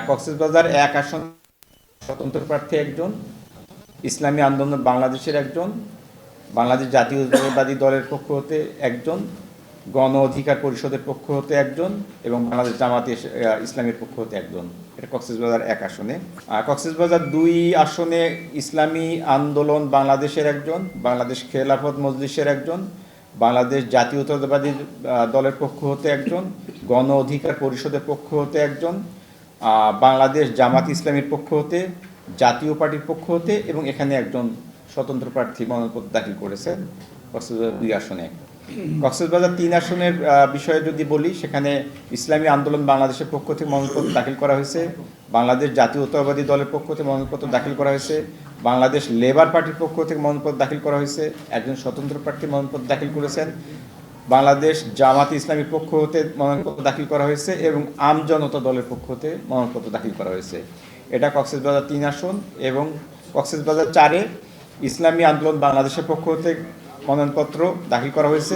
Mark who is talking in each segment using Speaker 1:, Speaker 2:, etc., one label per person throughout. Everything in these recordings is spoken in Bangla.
Speaker 1: কক্সবাজার ১ আসন স্বতন্ত্র প্রার্থী একজন, ইসলামী আন্দোলন বাংলাদেশের একজন, বাংলাদেশ জাতীয়তাবাদী দলের পক্ষ হতে একজন, গণ অধিকার পরিষদের পক্ষ হতে একজন এবং বাংলাদেশ জামাতে ইসলামের পক্ষ হতে একজন। এটা কক্সবাজার ১ আসনে। কক্সবাজার ২ আসনে ইসলামী আন্দোলন বাংলাদেশের একজন, বাংলাদেশ খেলাফত মজলিসের একজন, বাংলাদেশ জাতীয়তাবাদী দলের পক্ষ হতে একজন, গণ অধিকার পরিষদের পক্ষ হতে একজন, বাংলাদেশ জামাত ইসলামীর পক্ষ হতে, জাতীয় পার্টির পক্ষ হতে এবং এখানে একজন স্বতন্ত্র প্রার্থী মনোনয়নপত্র দাখিল করেছেন কক্সবাজার ২ আসনে। কক্সবাজার ৩ আসনের বিষয়ে যদি বলি, সেখানে ইসলামী আন্দোলন বাংলাদেশের পক্ষ থেকে মনোনয়নপত্র দাখিল করা হয়েছে, বাংলাদেশ জাতীয়তাবাদী দলের পক্ষ থেকে মনোনয়নপত্র দাখিল করা হয়েছে, বাংলাদেশ লেবার পার্টির পক্ষ থেকে মনোনয়নপত্র দাখিল করা হয়েছে, একজন স্বতন্ত্র প্রার্থী মনোনয়নপত্র দাখিল করেছেন, বাংলাদেশ জামাত ইসলামীর পক্ষ হতে মনোনয়নপত্র দাখিল করা হয়েছে এবং আম জনতা দলের পক্ষ হতে মনোনয়নপত্র দাখিল করা হয়েছে। এটা কক্সবাজার ৩ আসন। এবং কক্সবাজার ৪-এ ইসলামী আন্দোলন বাংলাদেশের পক্ষ হতে মনোনয়নপত্র দাখিল করা হয়েছে,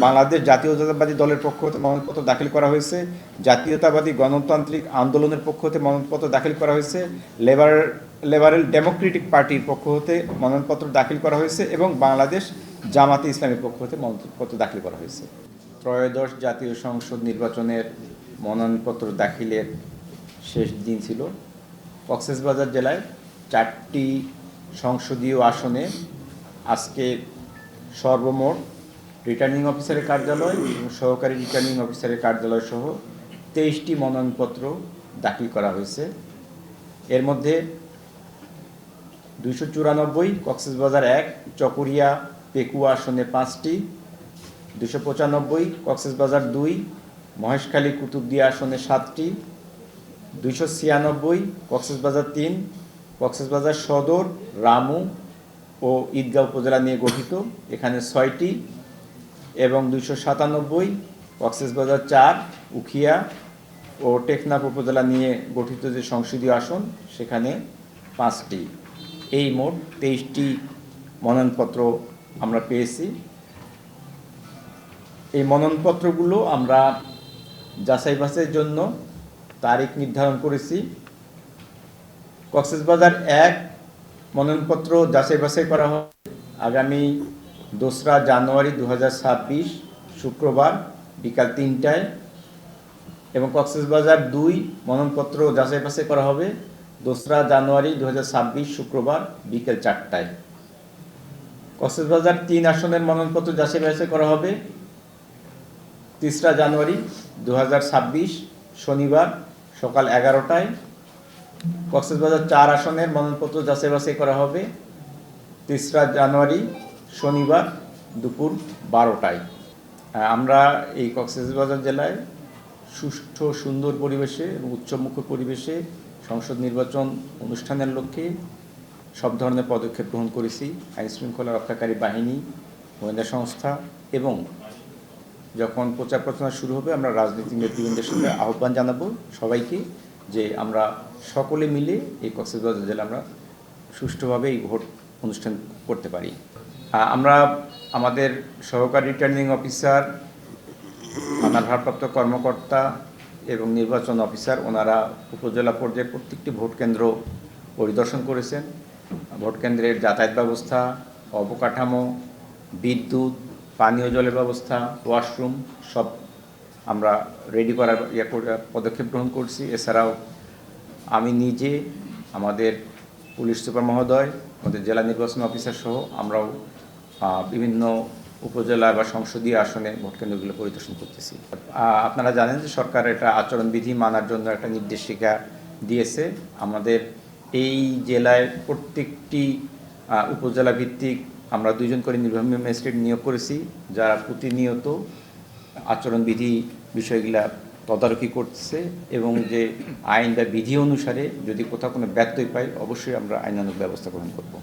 Speaker 1: বাংলাদেশ জাতীয়তাবাদী দলের পক্ষ হতে মনোনয়নপত্র দাখিল করা হয়েছে, জাতীয়তাবাদী গণতান্ত্রিক আন্দোলনের পক্ষ হতে মনোনয়নপত্র দাখিল করা হয়েছে, লিবারেল ডেমোক্রেটিক পার্টির পক্ষ হতে মনোনয়নপত্র দাখিল করা হয়েছে এবং বাংলাদেশ জামাতে ইসলামের পক্ষ হতে মনোনয়নপত্র দাখিল করা হয়েছে। ত্রয়োদশ জাতীয় সংসদ নির্বাচনের মনোনয়নপত্র দাখিলের শেষ দিন ছিল। কক্সবাজার জেলায় 4টি সংসদীয় আসনে আজকে সর্বমোট রিটার্নিং অফিসারের কার্যালয় এবং সহকারী রিটার্নিং অফিসারের কার্যালয় সহ 23টি মনোনয়নপত্র দাখিল করা হয়েছে। এর মধ্যে 294 কক্সবাজার 1 চকরিয়া পেকুয়া আসনে 5টি, 295 কক্সবাজার 2 মহেশখালী কুতুবদিয়া আসনে 7টি, 296 কক্সবাজার 3 কক্সবাজার সদর, রামু ও ঈদগাঁও উপজেলা নিয়ে গঠিত, এখানে 6টি, এবং 297 কক্সবাজার 4 উখিয়া ও টেকনাফ উপজেলা নিয়ে গঠিত যে সংসদীয় আসন, সেখানে 5টি। এই মোট 23টি মনোনয়নপত্র আমরা পেয়েছি। এই মনোনয়নপত্রগুলো আমরা যাচাই বাছাইয়ের জন্য তারিখ নির্ধারণ করেছি। কক্সবাজার 1 মনোনয়নপত্র যাচাই বাছাই করা হবে আগামী 2রা জানুয়ারি 2026 শুক্রবার বিকাল 3টায়, এবং কক্সবাজার 2 মনোনয়নপত্র যাচাই বাছাই করা হবে 2রা জানুয়ারি 2026 শুক্রবার বিকেল 4টায়। কক্সবাজার 3 আসনের মনোনয়নপত্র যাচাই বাছাই করা হবে 3রা জানুয়ারি 2026 শনিবার সকাল 11টায়। কক্সবাজার 4 আসনের মনোনয়নপত্র যাচাই বাছাই করা হবে 3রা জানুয়ারি শনিবার দুপুর 12টায়। আমরা এই কক্সবাজার জেলায় সুষ্ঠু সুন্দর পরিবেশে এবং উৎসবমুখর পরিবেশে সংসদ নির্বাচন অনুষ্ঠানের লক্ষ্যে সব ধরনের পদক্ষেপ গ্রহণ করেছি। আইনশৃঙ্খলা রক্ষাকারী বাহিনী, গোয়েন্দা সংস্থা, এবং যখন প্রচার প্রচারণা শুরু হবে আমরা রাজনৈতিক নেতৃবৃন্দের সাথে আহ্বান জানাবো সবাইকে যে আমরা সকলে মিলে এই কক্সবাজার জেলা আমরা সুষ্ঠুভাবে এই ভোট অনুষ্ঠান করতে পারি। আমরা আমাদের সহকারী রিটার্নিং অফিসার, থানার ভারপ্রাপ্ত কর্মকর্তা এবং নির্বাচন অফিসার ওনারা উপজেলা পর্যায়ে প্রত্যেকটি ভোট কেন্দ্র পরিদর্শন করেছেন। ভোট কেন্দ্রের যাতায়াত ব্যবস্থা, অবকাঠামো, বিদ্যুৎ, পানীয় জলের ব্যবস্থা, ওয়াশরুম সব আমরা রেডি করার পদক্ষেপ গ্রহণ করছি। এছাড়াও আমি নিজে, আমাদের পুলিশ সুপার মহোদয়, আমাদের জেলা নির্বাচন অফিসার সহ আমরাও বিভিন্ন উপজেলা বা সংসদীয় আসনে ভোট কেন্দ্রগুলো পরিদর্শন করতেছি। আপনারা জানেন যে সরকার এটা আচরণবিধি মানার জন্য একটা নির্দেশিকা দিয়েছে। আমাদের এই জেলায় প্রত্যেকটি উপজেলা ভিত্তিক আমরা 2 জন করে নির্বাহী ম্যাজিস্ট্রেট নিয়োগ করেছি, যারা প্রতিনিয়ত আচরণবিধি বিষয়গুলা তদারকি করছে এবং যে আইন বা বিধি অনুসারে যদি কোথাও কোনো ব্যত্যয় পাই অবশ্যই আমরা আইনানুগ ব্যবস্থা গ্রহণ করব।